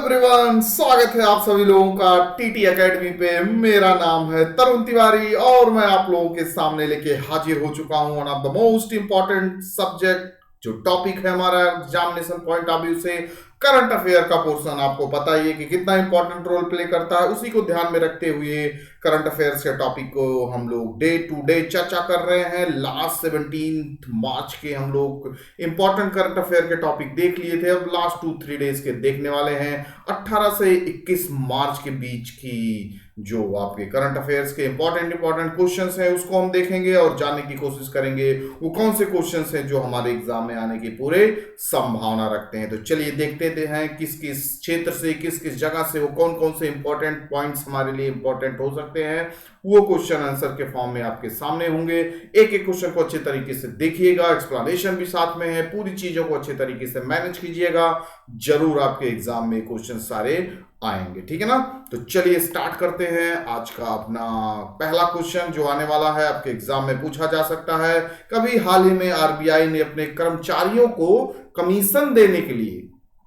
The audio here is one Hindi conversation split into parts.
एवरीवन, स्वागत है आप सभी लोगों का टीटी एकेडमी पे। मेरा नाम है तरुण तिवारी और मैं आप लोगों के सामने लेके हाजिर हो चुका हूं one of the most important subject. जो टॉपिक है हमारा एग्जामिनेशन पॉइंट ऑफ व्यू से करंट अफेयर का पोर्शन, आपको पता ही है कि कितना इंपॉर्टेंट रोल प्ले करता है। उसी को ध्यान में रखते हुए करंट अफेयर्स के टॉपिक को हम लोग डे टू डे चर्चा कर रहे हैं। लास्ट 17 मार्च के हम लोग इंपॉर्टेंट करंट अफेयर के टॉपिक देख लिए थे, अब लास्ट 2-3 डेज के देखने वाले हैं। 18 से 21 मार्च के बीच की जो आपके करंट अफेयर्स के इंपॉर्टेंट क्वेश्चंस हैं उसको हम देखेंगे और जानने की कोशिश करेंगे वो कौन से क्वेश्चंस हैं जो हमारे एग्जाम में आने की पूरे संभावना रखते हैं। तो चलिए देखते हैं किस किस क्षेत्र से, किस किस जगह से वो कौन कौन से इंपॉर्टेंट पॉइंट्स हमारे लिए इंपॉर्टेंट हो सकते हैं। वो क्वेश्चन आंसर के फॉर्म में आपके सामने होंगे। एक एक क्वेश्चन को अच्छे तरीके से देखिएगा, एक्सप्लेनेशन भी साथ में है, पूरी चीजों को अच्छे तरीके से मैनेज कीजिएगा। जरूर आपके एग्जाम में क्वेश्चन सारे आएंगे, ठीक है ना। तो चलिए स्टार्ट करते हैं आज का अपना पहला क्वेश्चन जो आने वाला है, आपके एग्जाम में पूछा जा सकता है। कभी हाल ही में आरबीआई ने अपने कर्मचारियों को कमीशन देने के लिए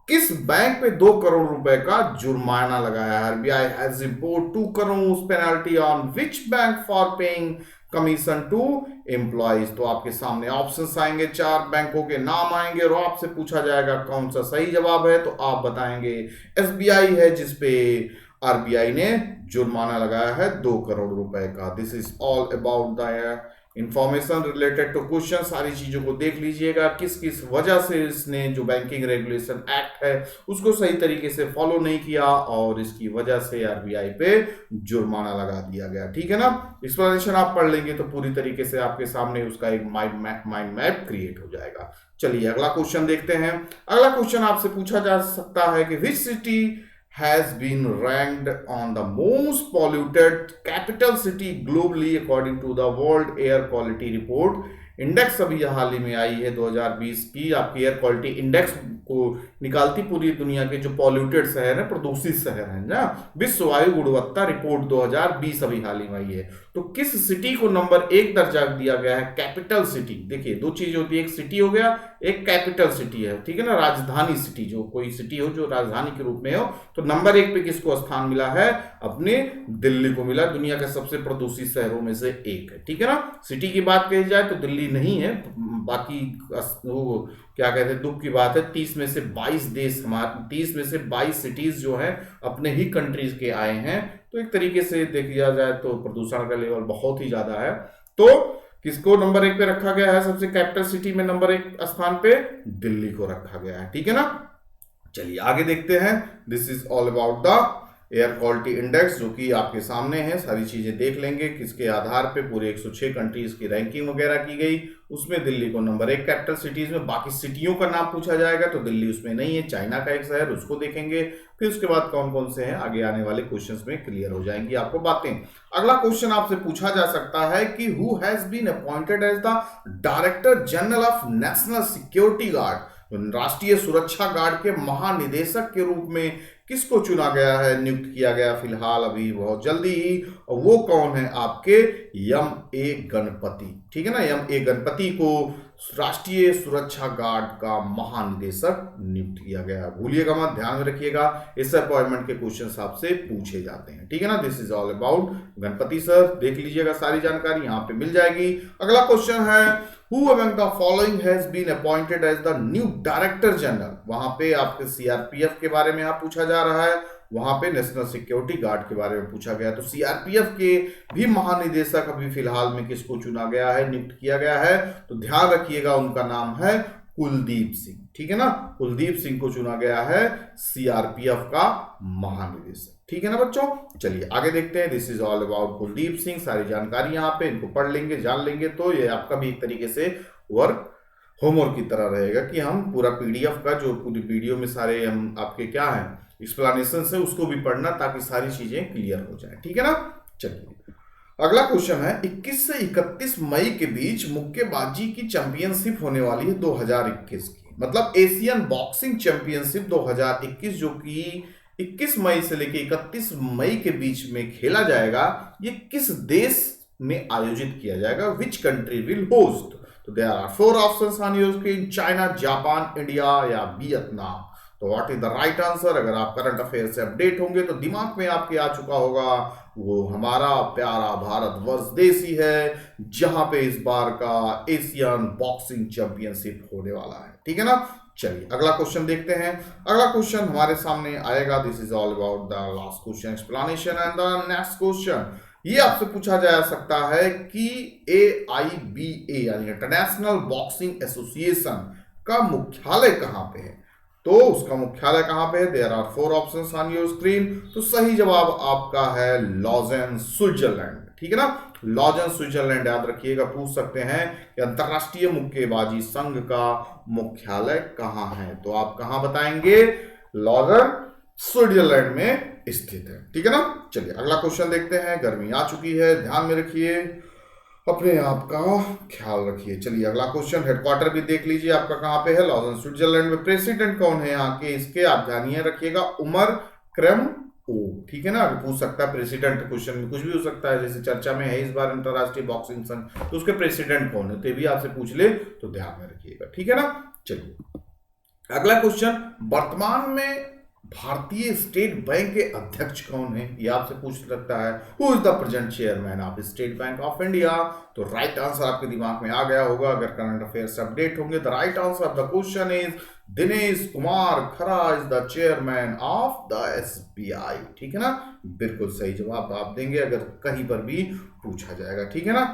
किस बैंक पे 2 करोड़ रुपए का जुर्माना लगाया है? RBI has imposed 2 crore penalty on which bank for paying commission to employees. तो आपके सामने ऑप्शंस आएंगे, 4 बैंकों के नाम आएंगे और आपसे पूछा जाएगा कौन सा सही जवाब है। तो आप बताएंगे एसबीआई है जिसपे आरबीआई ने जुर्माना लगाया है 2 करोड़ रुपए का। This is all about the information related to question. सारी चीजों को देख लीजिएगा, किस किस वजह से इसने जो बैंकिंग रेगुलेशन एक्ट है उसको सही तरीके से फॉलो नहीं किया और इसकी वजह से आरबीआई पे जुर्माना लगा दिया गया, ठीक है ना। एक्सप्लेनेशन आप पढ़ लेंगे तो पूरी तरीके से आपके सामने उसका एक माइंड मैप क्रिएट हो जाएगा। चलिए अगला क्वेश्चन देखते हैं। अगला क्वेश्चन आपसे पूछा जा सकता है कि which city has been ranked on the most polluted capital city globally according to the World Air Quality Report। Index अभी हाल ही में आई है 2020 की, आपकी एयर क्वालिटी इंडेक्स को निकालती पूरी दुनिया के जो पॉल्यूटेड शहर है, प्रदूषित शहर है ना, विश्व वायु गुणवत्ता रिपोर्ट 2020 अभी हाल ही में आई है। तो किस सिटी को नंबर 1 दर्जा दिया गया है? Capital city. देखिए 2 चीज होती है, एक सिटी हो गया, एक कैपिटल सिटी है, ठीक है ना, राजधानी सिटी। जो कोई सिटी हो जो राजधानी के रूप में हो, तो नंबर 1 पे किसको स्थान मिला है? अपने दिल्ली को मिला, दुनिया के सबसे प्रदूषित शहरों में से एक है, ठीक है ना। सिटी की बात कही जाए तो दिल्ली नहीं है, बाकी वो क्या कहते हैं, दुख की बात है 30 में से 22 देश, हमारे 30 में से 22 सिटीज जो है अपने ही कंट्रीज के आए हैं। तो एक तरीके से देखा जाए तो प्रदूषण का लेवल बहुत ही ज्यादा है। तो किसको नंबर 1 पे रखा गया है? सबसे कैपिटल सिटी में नंबर 1 स्थान पे दिल्ली को रखा गया है, ठीक है ना। चलिए आगे देखते हैं। This is all about the air quality index जो कि आपके सामने है। सारी चीजें देख लेंगे किसके आधार पे पूरे 106 कंट्रीज की रैंकिंग वगैरह की गई, उसमें दिल्ली को नंबर 1 कैपिटल सिटीज में। बाकी सिटियों का नाम पूछा जाएगा तो दिल्ली उसमें नहीं है, चाइना का एक शहर, उसको देखेंगे। फिर उसके बाद कौन कौन से हैं आगे आने वाले क्वेश्चंस में क्लियर हो जाएंगी आपको बातें। अगला क्वेश्चन आपसे पूछा जा सकता है कि who has been appointed as the director general of national security guard. राष्ट्रीय सुरक्षा गार्ड के महानिदेशक के रूप में किसको चुना गया है, नियुक्त किया गया फिलहाल अभी बहुत जल्दी ही, और वो कौन है? आपके एम ए गणपति, ठीक है ना। एम ए गणपति को राष्ट्रीय सुरक्षा गार्ड का महानिदेशक नियुक्त किया गया। भूलिएगा मत, ध्यान में रखिएगा, इस अपॉइंटमेंट के क्वेश्चन आपसे पूछे जाते हैं, ठीक है ना। This is all about Ganpati sir, देख लीजिएगा, सारी जानकारी यहाँ पे मिल जाएगी। अगला क्वेश्चन है Who among the following has been appointed as the new director general। वहां पे आपके सीआरपीएफ के बारे में यहाँ पूछा जा रहा है, वहां पे नेशनल सिक्योरिटी गार्ड के बारे में पूछा गया। तो सीआरपीएफ के भी महानिदेशक अभी फिलहाल में किसको चुना गया है, नियुक्त किया गया है? तो ध्यान रखिएगा, उनका नाम है कुलदीप सिंह, ठीक है ना। कुलदीप सिंह को चुना गया है सीआरपीएफ का महानिदेशक, ठीक है ना बच्चों। चलिए आगे देखते हैं। This is all about Kuldeep Singh, सारी जानकारी यहाँ पे, इनको पढ़ लेंगे, जान लेंगे तो ये आपका भी एक तरीके से होमवर्क की तरह रहेगा कि हम पूरा पीडीएफ का जो पूरी वीडियो में सारे हम आपके क्या है एक्सप्लेनेशन है उसको भी पढ़ना ताकि सारी चीजें क्लियर हो जाए, ठीक है ना। चलिए अगला क्वेश्चन है 21 से 31 मई के बीच मुक्केबाजी की चैंपियनशिप होने वाली है 2021 की, मतलब एशियन बॉक्सिंग चैंपियनशिप 2021 जो कि 21 मई से लेकर 31 मई के बीच में खेला जाएगा। ये किस देश में आयोजित किया जाएगा? Which country will host? तो there are 4 options on your screen, China, Japan, India या वियतनाम। तो what is the right answer? अगर आप करंट अफेयर से अपडेट होंगे तो दिमाग में आपके आ चुका होगा वो हमारा प्यारा भारत वर्ष देश ही है, जहां पे इस बार का एशियन बॉक्सिंग चैंपियनशिप होने वाला है। ठीक है ना? चलिए अगला क्वेश्चन देखते हैं। अगला क्वेश्चन हमारे सामने आएगा, this is all about the last question explanation and the next question. ये आपसे पूछा जा सकता है कि AIBA यानी इंटरनेशनल बॉक्सिंग एसोसिएशन का मुख्यालय कहां पे है? तो उसका मुख्यालय कहां पे है? There are 4 options on your screen. तो सही जवाब आपका है लॉजेन, स्विट्जरलैंड। ठीक है ना? लॉजेन, स्विट्जरलैंड याद रखिएगा। पूछ सकते हैं कि अंतरराष्ट्रीय मुक्केबाजी संघ का मुख्यालय कहां है? तो आप कहां बताएंगे? लॉजेन, स्विट्जरलैंड में स्थित है। ठीक है ना? चलिए अगला क्वेश्चन देखते हैं। गर्मी आ चुकी है, ध्यान में रखिए, अपने आप का ख्याल रखिए। चलिए अगला क्वेश्चन, हेडक्वार्टर भी देख लीजिए आपका कहां पे है? लॉजेन, स्विट्जरलैंड में। प्रेसिडेंट कौन है यहाँ के? इसके आप ध्यान रखिएगा, उमर क्रम ओ। ठीक है ना? पूछ सकता है प्रेसिडेंट, क्वेश्चन में कुछ भी हो सकता है, जैसे चर्चा में है इस बार अंतरराष्ट्रीय बॉक्सिंग संघ, तो उसके प्रेसिडेंट कौन है, तो ये भी आपसे पूछ ले तो ध्यान में रखिएगा। ठीक है ना? चलिए अगला क्वेश्चन, वर्तमान में भारतीय स्टेट बैंक के अध्यक्ष कौन है? ये आपसे पूछ सकता है, who is the present chairman of State Bank of India? तो राइट आंसर आपके दिमाग में आ गया होगा अगर करंट अफेयर्स अपडेट होंगे। The right answer of the question is Dinesh Kumar Khara is the chairman of the SBI। ठीक है ना? बिल्कुल सही जवाब आप देंगे अगर कहीं पर भी पूछा जाएगा। ठीक है ना?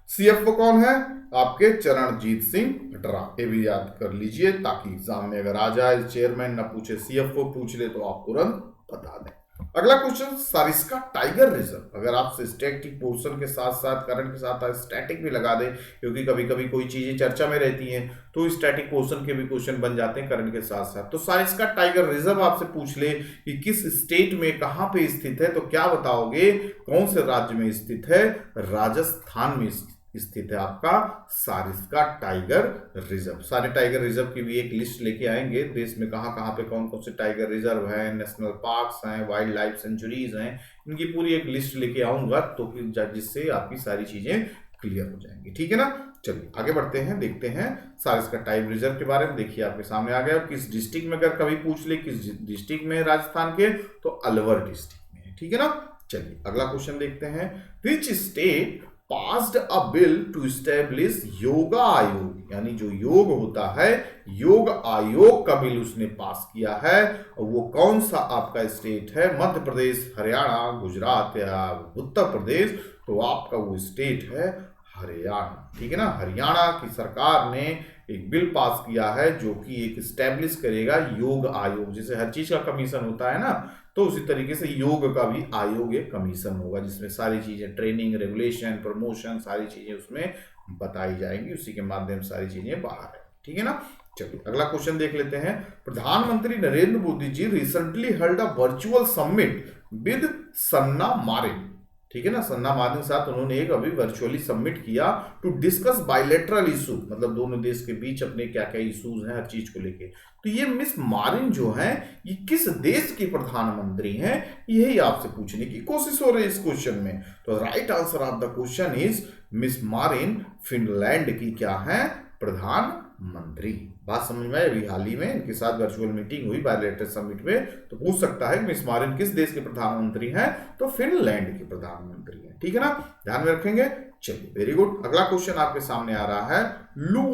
CFO कौन है? आपके चरणजीत सिंह कटरा। ये भी याद कर लीजिए ताकि एग्जाम में अगर आ जाए चेयरमैन ना पूछे, CFO पूछ ले तो आप तुरंत बता दें। अगला क्वेश्चन, सरिस्का टाइगर रिजर्व। अगर आप स्टैटिक पोर्शन के साथ साथ करंट के साथ स्टैटिक भी लगा दें, क्योंकि कभी कभी कोई चीजें चर्चा में रहती हैं तो स्टैटिक पोर्शन के भी क्वेश्चन बन जाते हैं करंट के साथ साथ। तो सरिस्का टाइगर रिजर्व आपसे पूछ ले कि किस स्टेट में कहां पे स्थित है, तो क्या बताओगे? कौन से राज्य में स्थित है? राजस्थान में स्थित है आपका सरिस्का टाइगर रिजर्व। सारे टाइगर रिजर्व की भी एक लिस्ट लेके आएंगे, देश में कहां कहां पे कौन कौन से टाइगर रिजर्व हैं, नेशनल पार्क्स हैं, वाइल्ड लाइफ सेंचुरीज हैं, इनकी पूरी एक लिस्ट लेके आऊंगा तो जिससे आपकी सारी चीजें क्लियर हो जाएंगी। ठीक है ना? चलिए आगे बढ़ते हैं, देखते हैं सरिस्का टाइगर रिजर्व के बारे में। देखिए आपके सामने आ गया, किस डिस्ट्रिक्ट में अगर कभी पूछ ले किस डिस्ट्रिक्ट में राजस्थान के, तो अलवर डिस्ट्रिक्ट में है। ठीक है ना? चलिए अगला क्वेश्चन देखते हैं, which state passed a bill to establish yoga आयोग, यानी जो योग होता है योग आयोग का बिल उसने पास किया है, और वो कौन सा आपका स्टेट है? मध्य प्रदेश, हरियाणा, गुजरात या उत्तर प्रदेश? तो आपका वो स्टेट है हरियाणा। ठीक है ना? हरियाणा की सरकार ने एक बिल पास किया है जो कि एक स्टैब्लिश करेगा योग आयोग। जैसे हर चीज का कमीशन होता है ना, तो उसी तरीके से योग का भी आयोग एक कमीशन होगा जिसमें सारी चीजें, ट्रेनिंग, रेगुलेशन, प्रमोशन, सारी चीजें उसमें बताई जाएंगी, उसी के माध्यम से सारी चीजें बाहर है। ठीक है ना? चलिए अगला क्वेश्चन देख लेते हैं। प्रधानमंत्री Narendra Modi ji recently held a virtual summit with Sanna Marin. ठीक है ना? सन्ना मारिन के साथ उन्होंने एक अभी वर्चुअली सबमिट किया टू डिस्कस बायलैटरल इशू, मतलब दोनों देश के बीच अपने क्या क्या इश्यूज हैं हर चीज को लेके। तो ये मिस मारिन जो है ये किस देश की प्रधानमंत्री हैं, यही आपसे पूछने की कोशिश हो रही है इस क्वेश्चन में। तो right answer of the question is miss Marin Finland की क्या है? प्रधानमंत्री। बात समझ में आई? अभी हाल ही में इनके साथ वर्चुअल मीटिंग हुई बायलैटरल समिट में, तो पूछ सकता है कि मिस मारिन किस देश के प्रधानमंत्री हैं? तो फिनलैंड के प्रधानमंत्री हैं। ठीक है ना? ध्यान में रखेंगे। चलिए वेरी गुड। अगला क्वेश्चन आपके सामने आ रहा है, लू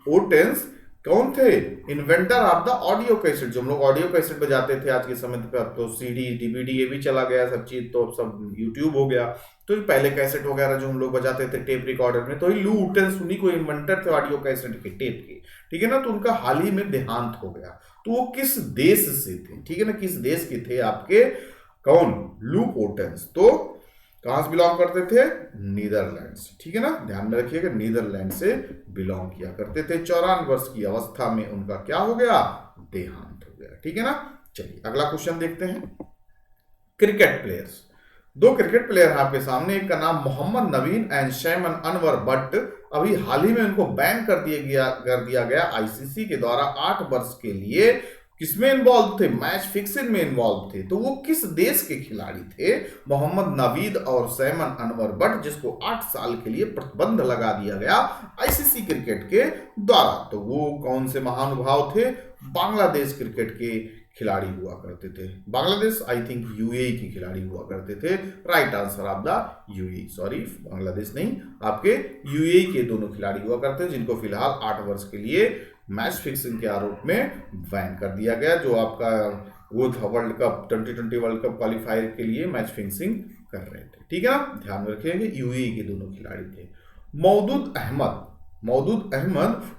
ओटेंस कौन थे? Inventor of the audio cassette. जो हम लोग ऑडियो कैसेट बजाते थे आज के समय पे, अब तो CD DVD ये भी चला गया सब चीज, तो अब सब यूट्यूब हो गया। तो पहले कैसेट वगैरह जो हम लोग बजाते थे टेप रिकॉर्डर में, तो लू ओटेंस उन्हीं को इन्वेंटर थे ऑडियो कैसेट के, टेप के। ठीक है ना? तो उनका हाल ही में देहांत हो गया। तो वो किस देश से थे? ठीक है ना? किस देश के थे आपके? कौन? लू ओटेंस। तो कहां से बिलोंग करते थे? नीदरलैंड से। ठीक है ना? ध्यान में रखिएगा, नीदरलैंड से बिलोंग किया करते थे। 54 वर्ष की अवस्था में उनका क्या हो गया? देहांत हो गया। ठीक है ना? चलिए अगला क्वेश्चन देखते हैं। क्रिकेट प्लेयर्स, 2 क्रिकेट प्लेयर हैं आपके सामने, एक का नाम मोहम्मद नवीन एंड शैमन अनवर बट। अभी हाल ही में उनको बैन कर दिया गया ICC के द्वारा 8 वर्ष के लिए। किसमें इन्वॉल्व थे? मैच फिक्सिंग में इन्वॉल्व थे। तो वो किस देश के खिलाड़ी थे? मोहम्मद नवीद और सैमन अनवर बट, जिसको 8 साल के लिए प्रतिबंध लगा दिया गया ICC क्रिकेट के द्वारा। तो वो कौन से महानुभाव थे? बांग्लादेश क्रिकेट के खिलाड़ी हुआ करते थे। बांग्लादेश आई थिंक यूएई के खिलाड़ी हुआ करते थे। Right answer of the UAE, sorry Bangladesh नहीं, आपके यूएई के दोनों खिलाड़ी हुआ करते हैं, जिनको फिलहाल 8 वर्ष के लिए मैच फिक्सिंग के आरोप में बैन कर दिया गया। जो आपका वो था world cup 2020 world cup qualifier के लिए मैच फिक्सिंग कर रहे थे। ठीक है ना, ध्यान रखिएगा यूएई के दोनों खिलाड़ी थे। मौदूद Ahmad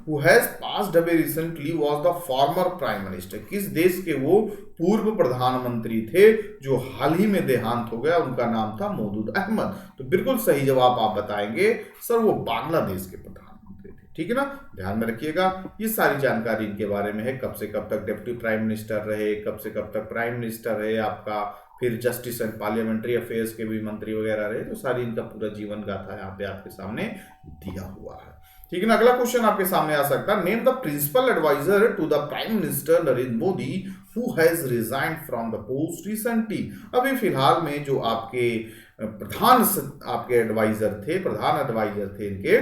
who has passed away recently was the former prime minister। किस देश के वो पूर्व प्रधानमंत्री थे जो हाल ही में देहांत हो गया, उनका नाम था मौदूद अहमद। तो बिल्कुल सही जवाब आप बताएंगे सर, वो बांग्लादेश के प्रधानमंत्री थे। ठीक है ना, ध्यान में रखिएगा। ये सारी जानकारी इनके बारे में है, कब से कब तक डिप्टी प्राइम मिनिस्टर रहे, कब से कब तक प्राइम मिनिस्टर रहे आपका, फिर जस्टिस एंड पार्लियामेंट्री अफेयर्स के भी मंत्री वगैरह रहे। तो सारी इनका पूरा जीवन गाथा यहाँ पे आपके सामने दिया हुआ है। ठीक है ना, अगला क्वेश्चन आपके सामने आ सकता है। Name the principal adviser to the prime minister Narendra Modi who has resigned from the post recently. अभी फिलहाल में जो आपके आपके एडवाइजर थे इनके,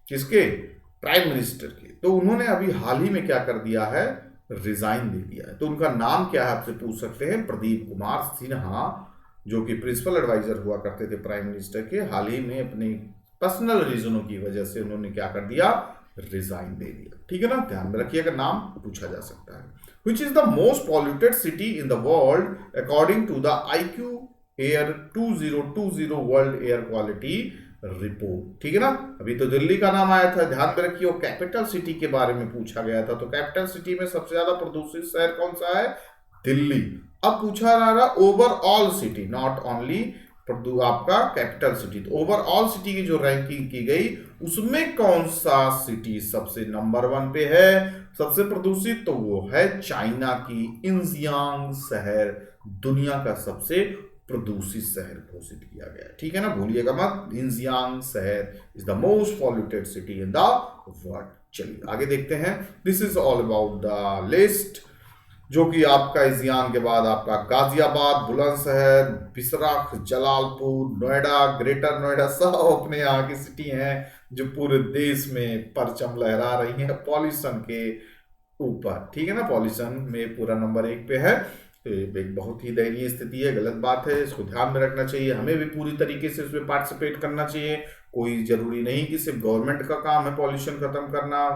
किसके, प्राइम मिनिस्टर के, तो उन्होंने अभी हाल ही में क्या कर दिया है, रिजाइन दे दिया है। तो उनका नाम क्या है आपसे पूछ सकते हैं, प्रदीप कुमार सिन्हा, जो कि प्रिंसिपल एडवाइजर हुआ करते थे प्राइम मिनिस्टर के। हाल ही में अपने पर्सनल रीजनों की वजह से उन्होंने क्या कर दिया, रिजाइन दे दिया। ठीक है ना, ध्यान में रखिएगा, नाम पूछा जा सकता है। Which is the most polluted city in the world according to the IQ air 2020 world air quality report. ठीक है ना, अभी तो दिल्ली का नाम आया था, ध्यान में रखिए। कैपिटल सिटी के बारे में पूछा गया था, तो कैपिटल सिटी में सबसे ज्यादा प्रदूषित शहर कौन सा है, दिल्ली। अब पूछा जा रहा ओवरऑल सिटी, नॉट ओनली आपका कैपिटल सिटी। तो ओवरऑल सिटी की जो रैंकिंग की गई, उसमें कौन सा सिटी सबसे नंबर 1 पे है, सबसे प्रदूषित, तो वो है चाइना की इंजियांग शहर, दुनिया का सबसे प्रदूषित शहर घोषित किया गया। ठीक है ना, भूलिएगा मत, इंजियांग शहर is the most polluted city in the world. चलिए आगे देखते हैं। This is all about the list, जो कि आपका इंजियांग के बाद आपका गाजियाबाद, बुलंदशहर, बिसराख, जलालपुर, नोएडा, ग्रेटर नोएडा, सब अपने यहाँ की सिटी हैं जो पूरे देश में परचम लहरा रही हैं पॉल्यूशन के ऊपर। ठीक है ना, पॉल्यूशन में पूरा नंबर 1 पे है। तो एक बहुत ही दयनीय स्थिति है, गलत बात है, इसको ध्यान में रखना चाहिए। हमें भी पूरी तरीके से उसमें पार्टिसिपेट करना चाहिए। कोई जरूरी नहीं कि सिर्फ गवर्नमेंट का काम है पॉल्यूशन खत्म करना,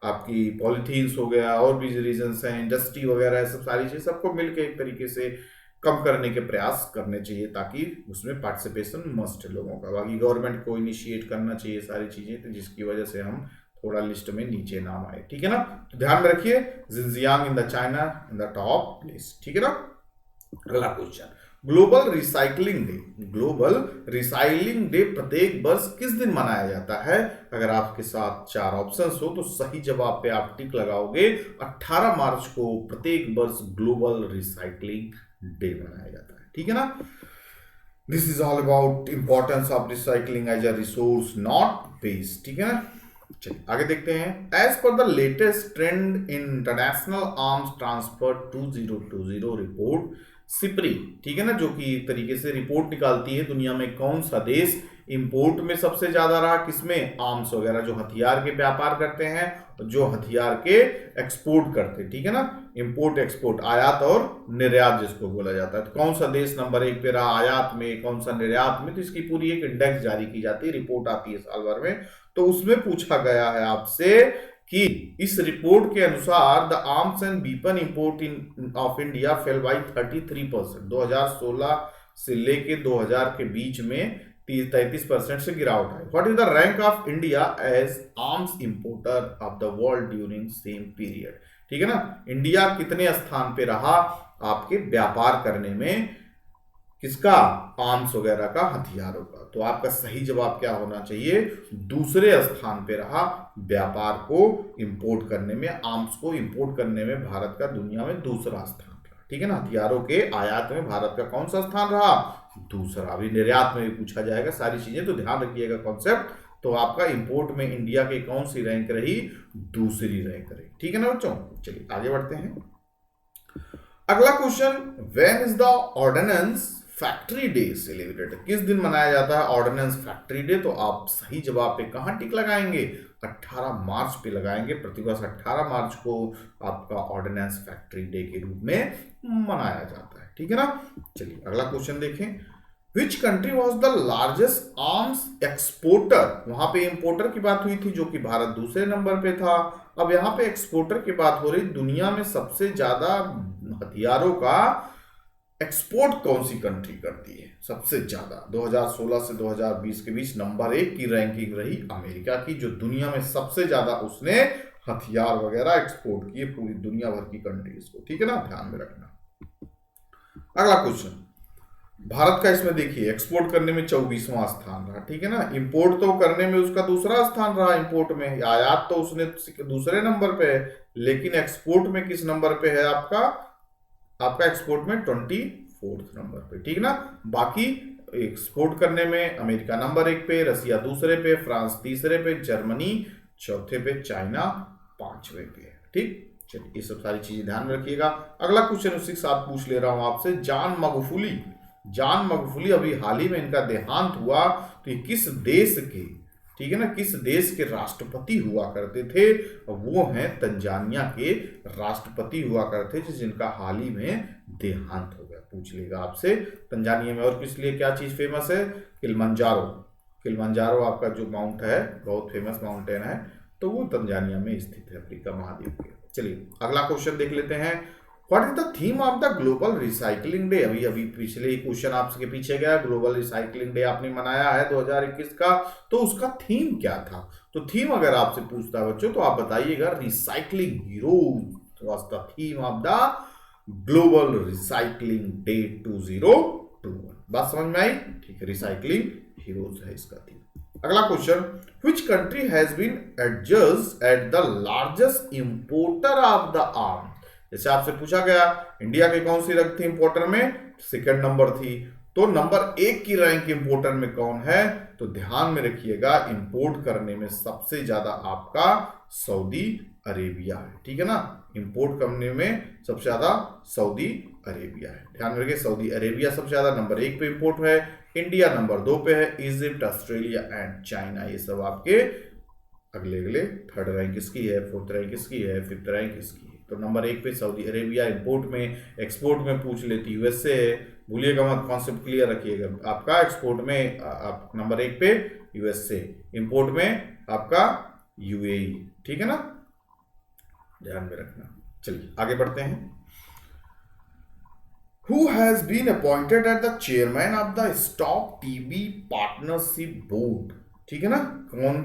आपकी पॉलिथीन्स हो गया और भी रीजंस हैं, इंडस्ट्री वगैरह, सब सारी चीज सबको मिलकर एक तरीके से कम करने के प्रयास करने चाहिए, ताकि उसमें पार्टिसिपेशन मस्ट है लोगों का। बाकी गवर्नमेंट को इनिशिएट करना चाहिए सारी चीजें, तो जिसकी वजह से हम थोड़ा लिस्ट में नीचे नाम आए। ठीक है ना, तो ध्यान में रखिए, Jinjiang in the China in the top list. ठीक है ना, अगला क्वेश्चन, ग्लोबल रिसाइकलिंग डे प्रत्येक वर्ष किस दिन मनाया जाता है? अगर आपके साथ 4 ऑप्शंस हो तो सही जवाब पे आप टिक लगाओगे। 18 मार्च को प्रत्येक वर्ष ग्लोबल रिसाइकलिंग डे मनाया जाता है। ठीक है ना, this is all about importance of recycling as a resource not waste. ठीक है ना, चलिए आगे देखते हैं। As per the latest trend in international arms transfer 2020 report SIPRI, ठीक है ना, जो कि एक तरीके से रिपोर्ट निकालती है दुनिया में कौन सा देश इंपोर्ट में सबसे ज्यादा रहा, किसमें, आर्म्स वगैरह, जो हथियार के व्यापार करते हैं, जो हथियार के एक्सपोर्ट करते हैं। ठीक है ना, इंपोर्ट एक्सपोर्ट, आयात और निर्यात जिसको बोला जाता है। तो कौन सा देश नंबर 1 पे रहा आयात में, कौन सा निर्यात में, तो इसकी पूरी एक इंडेक्स जारी की जाती है, रिपोर्ट आती है साल भर में। तो उसमें पूछा गया है आपसे कि इस रिपोर्ट के अनुसार the arms and weapon import in of India fail by 33%। 2016 से लेके 2000 के बीच में 33% से गिरावट आई। What is the rank of India as arms importer of the world during same period? ठीक है ना, इंडिया कितने स्थान पे रहा आपके व्यापार करने में, किसका, आर्म्स वगैरह का, हथियारों का? तो आपका सही जवाब क्या होना चाहिए, दूसरे स्थान पे रहा व्यापार को इंपोर्ट करने में, आर्म्स को इंपोर्ट करने में भारत का दुनिया में दूसरा स्थान रहा। ठीक है ना, हथियारों के आयात में भारत का कौन सा स्थान रहा, दूसरा। अभी निर्यात में भी पूछा जाएगा सारी चीजें, तो ध्यान रखिएगा कॉन्सेप्ट। तो आपका इंपोर्ट में इंडिया की कौन सी रैंक रही, दूसरी रैंक रही। ठीक है ना बच्चों, चलिए आगे बढ़ते हैं। अगला question, when is the ordnance factory day celebrated, किस दिन मनाया जाता है ऑर्डिनेंस फैक्ट्री डे? तो आप सही जवाब पे कहाँ टिक लगाएंगे? 18 मार्च पे लगाएंगे। प्रतिवर्ष 18 मार्च को आपका ऑर्डिनेंस फैक्ट्री डे के रूप में मनाया जाता है। ठीक है ना? चलिए अगला क्वेश्चन देखें। Which country was the largest arms exporter? वहां पे इंपोर्टर की बात हुई थी जो कि भारत दूसरे नंबर पे था। अब यहाँ पे एक्सपोर्टर की बात हो रही, दुनिया में सबसे ज्यादा हथियारों का एक्सपोर्ट कौन सी कंट्री करती है सबसे ज्यादा? 2016 से 2020 के बीच नंबर 1 की रैंकिंग रही अमेरिका की, जो दुनिया में सबसे ज्यादा उसने हथियार वगैरह एक्सपोर्ट किए पूरी दुनिया भर की कंट्रीज को। ठीक है ना, ध्यान में रखना। अगला क्वेश्चन, भारत का इसमें देखिए एक्सपोर्ट करने में 24वां स्थान रहा। ठीक है ना, इंपोर्ट तो करने में उसका दूसरा स्थान रहा, इंपोर्ट में आयात तो उसने दूसरे नंबर पे है, लेकिन एक्सपोर्ट में किस नंबर पे है आपका? आपका एक्सपोर्ट में 24th नंबर पे। ठीक ना, बाकी एक्सपोर्ट करने में अमेरिका नंबर 1 पे, रसिया दूसरे पे, फ्रांस तीसरे पे, जर्मनी चौथे पे, चाइना 5वें पे। ठीक, चलिए ये सब सारी चीजें ध्यान में रखिएगा। अगला क्वेश्चन उसी के साथ पूछ ले रहा हूं आपसे, जॉन मगुफुली अभी हाल ही में इनका देहांत हुआ, तो ये किस देश के, ठीक है ना, किस देश के राष्ट्रपति हुआ करते थे? वो हैं तंजानिया के राष्ट्रपति हुआ करते थे, जिनका हाल ही में देहांत हो गया। पूछ लेगा आपसे तंजानिया में और किस लिए क्या चीज फेमस है? किलिमंजारो आपका जो माउंट है, बहुत फेमस माउंटेन है, तो वो तंजानिया में स्थित है, अफ्रीका महाद्वीप के। चलिए अगला क्वेश्चन देख लेते हैं। What is the theme of the global recycling day? अभी पिछले क्वेश्चन आपके पीछे गया, ग्लोबल रिसाइकलिंग डे आपने मनाया है 2021 का, तो उसका थीम क्या था? तो थीम अगर आपसे पूछता है बच्चों, तो आप बताइएगा recycling heroes was the theme of the global recycling day 2021। बात समझ में आई? ठीक है, रिसाइकलिंग हीरोज है इसका थीम। अगला question, which country has been adjudged at the largest importer of the arms? जैसे आपसे पूछा गया इंडिया की कौन सी रैंक थी इंपोर्टर में? सेकंड नंबर थी। तो नंबर 1 की रैंक इंपोर्टर में कौन है? तो ध्यान में रखिएगा, इंपोर्ट करने में सबसे ज्यादा आपका सऊदी अरेबिया है। ठीक है ना, इंपोर्ट करने में सबसे ज्यादा सऊदी अरेबिया है। ध्यान में रखिए, सऊदी अरेबिया सबसे ज्यादा नंबर 1 पे इंपोर्ट है, इंडिया नंबर 2 पे है, इजिप्ट, ऑस्ट्रेलिया एंड चाइना, ये सब आपके अगले अगले। थर्ड रैंक किसकी है, फोर्थ रैंक किसकी है, फिफ्थ रैंक किसकी है? तो नंबर 1 पे सऊदी अरेबिया इंपोर्ट में। एक्सपोर्ट में पूछ लेती यूएसए है, भूलिएगा मत, कॉन्सेप्ट क्लियर रखिएगा आपका। एक्सपोर्ट में आप नंबर 1 पे यूएसए, इंपोर्ट में आपका यूएई। ठीक है ना, ध्यान में रखना। चलिए आगे बढ़ते हैं। Who has been appointed as the chairman of the Stop TB Partnership Board? ठीक है ना, कौन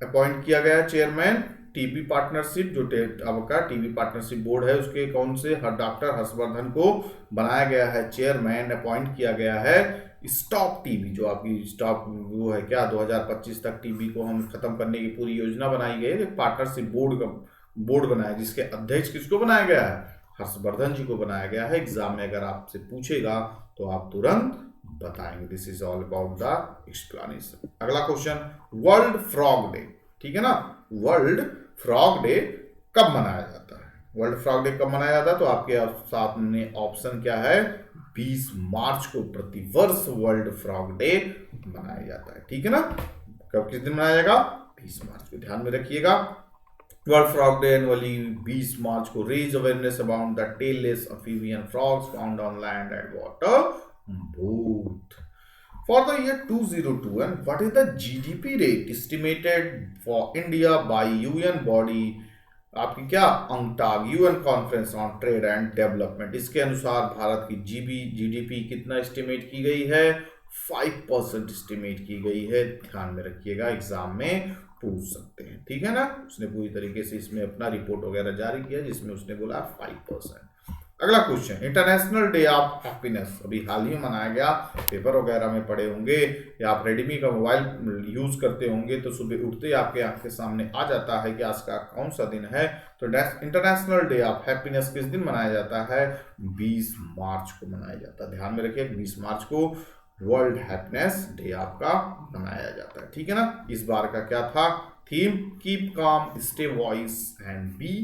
अपॉइंट किया गया चेयरमैन टीबी पार्टनरशिप, जो आपका टीबी पार्टनरशिप बोर्ड है उसके कौन से डॉक्टर हर्षवर्धन को बनाया गया है चेयरमैन, अपॉइंट किया गया है। स्टॉप टीबी, जो आपकी स्टॉप वो है क्या, 2025 तक टीबी को हम खत्म करने की पूरी योजना बनाई गई है। एक पार्टनरशिप बोर्ड बनाया, जिसके अध्यक्ष किसको बनाया गया है? हर्षवर्धन जी को बनाया गया है। एग्जाम में अगर आपसे पूछेगा तो आप तुरंत बताएंगे। This is all about the explanation. अगला क्वेश्चन, वर्ल्ड फ्रॉग डे। ठीक है ना, वर्ल्ड फ्रॉग डे कब मनाया जाता है? वर्ल्ड फ्रॉग डे कब मनाया जाता है? तो आपके सामने ऑप्शन क्या है, 20 मार्च को प्रतिवर्ष वर्ल्ड फ्रॉग डे मनाया जाता है। ठीक है ना, कब किस दिन मनाया जाएगा? 20 मार्च को, ध्यान में रखिएगा। World frog day annually 20 March को raise awareness about the tailless amphibian frogs found on land and water both. For the year 2002, and what is the GDP rate estimated for India by UN body? आपकी क्या, UNCTAD, UN conference on trade and development. इसके अनुसार भारत की जीडीपी कितना एस्टिमेट की गई है? 5% एस्टिमेट की गई है। ध्यान में रखिएगा, एग्जाम में पूछ सकते हैं। ठीक है ना, उसने पूरी तरीके से इसमें अपना रिपोर्ट वगैरह जारी किया, जिसमें उसने बोला 5%। अगला question, international day of happiness अभी हाल ही में मनाया गया, पेपर वगैरह में पढ़े होंगे, या आप रेडमी का मोबाइल यूज करते होंगे तो सुबह उठते ही आपके आंख के सामने आ जाता है कि आज का कौन सा दिन है। तो इंटरनेशनल डे ऑफ हैप्पीनेस किस दिन मनाया जाता है? 20 मार्च को मनाया जाता है। ध्यान में रखिए, 20 मार्च को वर्ल्ड हैप्पीनेस डे आपका मनाया जाता है। ठीक है ना, इस बार का क्या था theme? Keep calm, stay voice and be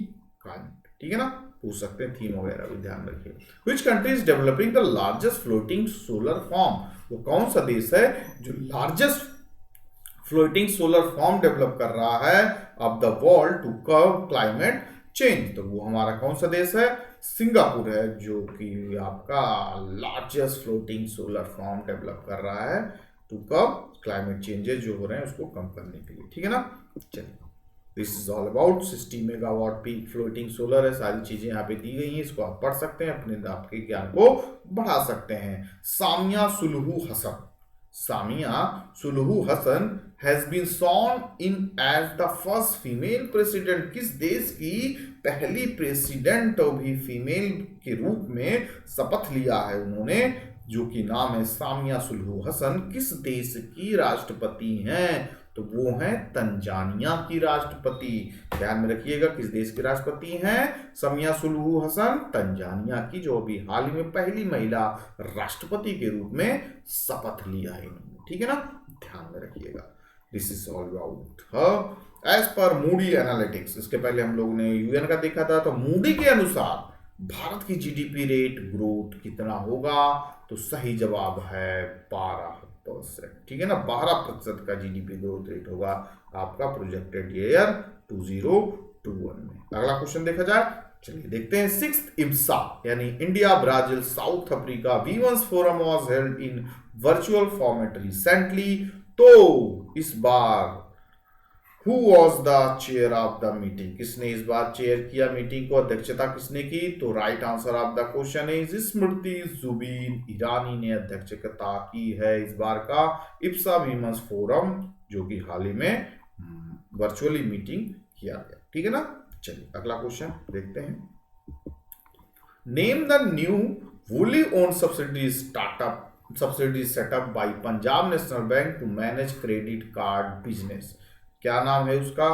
kind. ठीक है ना, पूछ सकते हैं, थीम वगैरह भी ध्यान रखिए। Which country is developing the largest floating solar farm, वो कौन सा देश है जो largest floating solar farm develop कर रहा है of the world to curb climate change, तो वो हमारा कौन सा देश है, सिंगापुर है, जो कि आपका largest floating solar farm develop कर रहा है टू कर्व क्लाइमेट चेंजेस जो हो रहे हैं उसको कम करने के लिए, ठीक है ना। चलिए, this is all about 60 megawatt peak floating solar है, सारी चीजें यहाँ पे दी गई हैं, इसको आप पढ़ सकते हैं, अपने आपके ज्ञान को बढ़ा सकते हैं। Samia Suluhu Hassan, Samia Suluhu Hassan has been sworn in as the first female president, किस देश की पहली प्रेसिडेंट भी फीमेल के रूप में शपथ लिया है उन्होंने, जो कि नाम है सामिया सुलहू हसन, किस देश की राष्ट्रपति हैं, तो वो हैं तंजानिया की राष्ट्रपति। ध्यान में रखिएगा, किस देश की राष्ट्रपति हैं सामिया सुलहू हसन, तंजानिया की, जो अभी हाल ही में पहली महिला राष्ट्रपति के रूप में शपथ लिया है इन्होंने, ठीक है ना, ध्यान में रखिएगा। This is all about as per Moody analytics, इसके पहले हम लोगों ने यूएन का देखा था, तो मूडी के अनुसार भारत की जीडीपी रेट ग्रोथ कितना होगा, तो सही जवाब है 12%, ठीक है ना, 12% का जीडीपी ग्रोथ रेट होगा आपका प्रोजेक्टेड ईयर 2021 में। अगला क्वेश्चन देखा जाए, चलिए देखते हैं। 6th इब्सा यानी India Brazil South Africa women's forum was held in virtual format recently, तो इस बार Who was the chair of the meeting, किसने इस बार चेयर किया मीटिंग को, अध्यक्षता किसने की, तो right answer of the question is Smriti Zubin Irani ने अध्यक्षता की है इस बार का इप्सा वीमंस फोरम, जो कि हाल ही में वर्चुअली मीटिंग किया गया, ठीक है ना। चलिए अगला क्वेश्चन देखते हैं। Name the new wholly owned subsidy set up by Punjab National Bank to manage credit card business, क्या नाम है उसका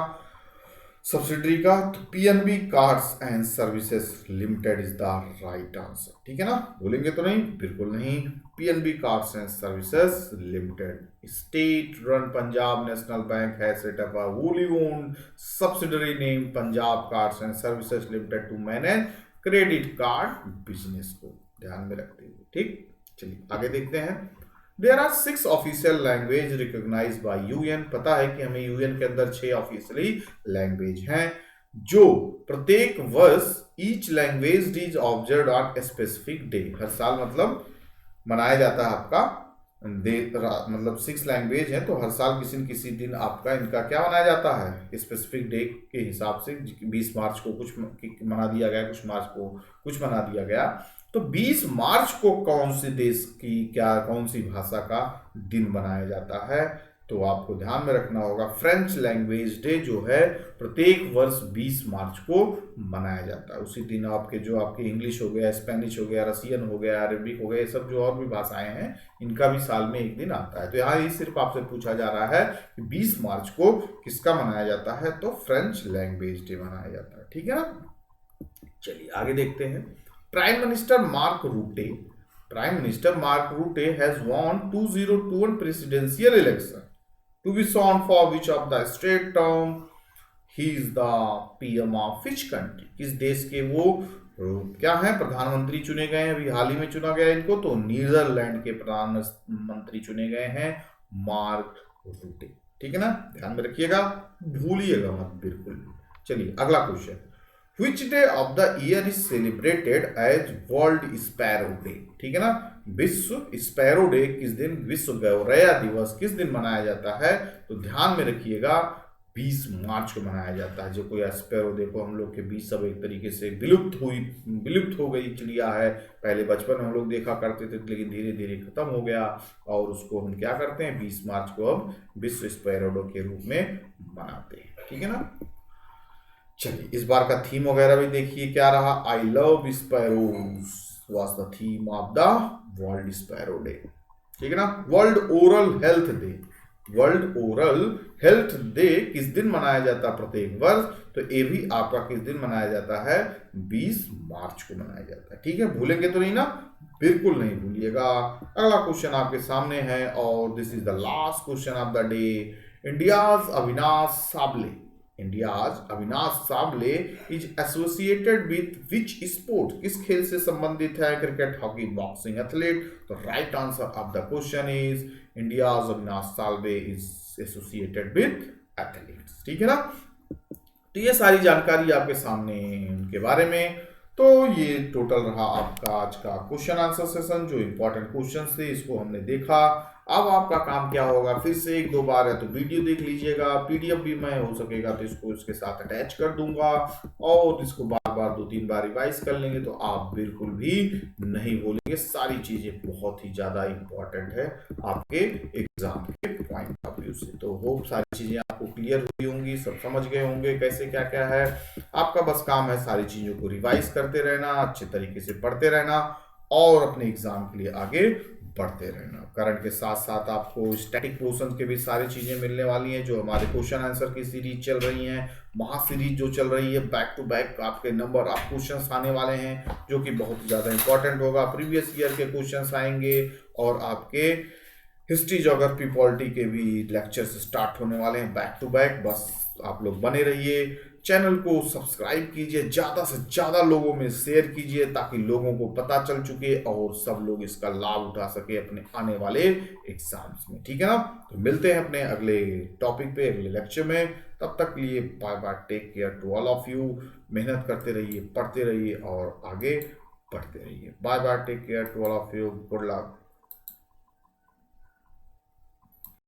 सब्सिडरी का, तो PNB Cards and Services Limited is the right answer, ठीक है ना, बोलेंगे तो नहीं, बिल्कुल नहीं, PNB Cards and Services Limited. State run Punjab National Bank है set up a wholly owned subsidiary name Punjab Cards and Services Limited to manage credit card business को ध्यान में रखते हुए, ठीक। चलिए आगे देखते हैं। There are 6 official language recognised by UN, पता है कि हमें यूएन के अंदर 6 ऑफिशियली लैंग्वेज हैं, जो प्रत्येक वर्ष each language is observed on a specific day, हर साल मतलब मनाया जाता है आपका मतलब 6 लैंग्वेज है, तो हर साल किसी न किसी दिन आपका इनका क्या मनाया जाता है, स्पेसिफिक डे के हिसाब से 20 मार्च को कुछ मना दिया गया, कुछ मार्च को कुछ मना दिया गया, तो 20 मार्च को कौन से देश की कौन सी भाषा का दिन मनाया जाता है, तो आपको ध्यान में रखना होगा फ्रेंच लैंग्वेज डे जो है प्रत्येक वर्ष 20 मार्च को मनाया जाता है। उसी दिन आपके जो आपके इंग्लिश हो गया, स्पेनिश हो गया, रसियन हो गया, अरबिक हो गया, ये सब जो और भी भाषाएं हैं इनका भी साल में एक दिन आता है। तो यहाँ ये सिर्फ आपसे पूछा जा रहा है कि 20 मार्च को किसका मनाया जाता है, तो फ्रेंच लैंग्वेज डे मनाया जाता है, ठीक है ना। चलिए आगे देखते हैं। Prime minister Mark Rutte has won 2021 presidential election to be sworn for which of the state term he is the PM of which country, किस देश के वो क्या है प्रधानमंत्री चुने गए हैं, अभी हाल ही में चुना गया इनको, तो नीदरलैंड के प्रधानमंत्री चुने गए हैं मार्क रूटे, ठीक है ना, ध्यान में रखिएगा, भूलिएगा मत बिल्कुल। चलिए अगला question. Which day of the year is celebrated as World Sparrow Day, ठीक है ना, विश्व स्पैरो डे किस दिन, विश्व गौरैया दिवस किस दिन मनाया जाता है, तो ध्यान में रखिएगा 20 मार्च को मनाया जाता है। जो कोई स्पैरो देखो हम लोग के बीच सब एक तरीके से विलुप्त हो गई चिड़िया है, पहले बचपन में हम लोग देखा करते थे लेकिन धीरे धीरे खत्म हो गया, और उसको हम क्या करते हैं 20 मार्च को अब विश्व स्पैरो डे के रूप में मनाते हैं, ठीक है ना। चलिए इस बार का थीम वगैरह भी देखिए क्या रहा, I love sparrows was the theme of the world sparrow day, ठीक है ना। वर्ल्ड ओरल हेल्थ डे किस दिन मनाया जाता है प्रत्येक वर्ष, तो ये भी आपका किस दिन मनाया जाता है, 20 मार्च को मनाया जाता है, ठीक है, भूलेंगे तो नहीं ना, बिल्कुल नहीं भूलिएगा। अगला क्वेश्चन आपके सामने है और this is the last question of the day. India's Avinash Sable India's Avinash Sable is associated with which sport, किस खेल से संबंधित है? Cricket, hockey, boxing, athlete. तो right answer of the question is India's Avinash Sable is associated with athletes. ठीक है ना। तो ये सारी जानकारी आपके सामने उनके बारे में। तो ये टोटल रहा आपका आज का क्वेश्चन आंसर सेशन। जो इंपॉर्टेंट क्वेश्चन थे इसको हमने देखा। अब आपका काम क्या होगा, फिर से एक दो बार है तो वीडियो देख लीजिएगा, पीडीएफ भी मैं हो सकेगा तो इसको इसके साथ अटैच कर दूंगा, और इसको बार बार 2-3 बार रिवाइज कर लेंगे तो आप बिल्कुल भी नहीं भूलेंगे। सारी चीजें बहुत ही ज्यादा इंपॉर्टेंट है आपके एग्जाम के पॉइंट ऑफ व्यू से। तो होप सारी चीजें आपको क्लियर हुई होंगी, सब समझ गए होंगे कैसे क्या क्या है। आपका बस काम है सारी चीजों को रिवाइज करते रहना, अच्छे तरीके से पढ़ते रहना और अपने एग्जाम के लिए आगे बढ़ते रहना। करंट के साथ साथ आपको स्टैटिक पोर्शन के भी सारी चीजें मिलने वाली हैं। जो हमारे क्वेश्चन आंसर की सीरीज चल रही है, महा सीरीज जो चल रही है, बैक टू बैक आपके नंबर ऑफ क्वेश्चंस आने वाले हैं जो कि बहुत ज्यादा इंपॉर्टेंट होगा। प्रीवियस ईयर के क्वेश्चंस आएंगे और आपके हिस्ट्री, ज्योग्राफी, पॉलिटी के भी लेक्चर्स स्टार्ट होने वाले हैं बैक टू बैक। बस आप लोग बने रहिए, चैनल को सब्सक्राइब कीजिए, ज़्यादा से ज़्यादा लोगों में शेयर कीजिए ताकि लोगों को पता चल चुके और सब लोग इसका लाभ उठा सके अपने आने वाले एग्जाम्स में। ठीक है ना। तो मिलते हैं अपने अगले टॉपिक पे, अगले लेक्चर में। तब तक के लिए bye bye, take care to all of you. मेहनत करते रहिए, पढ़ते रहिए और आगे बढ़ते रहिए। Bye bye, take care to all of you, good luck.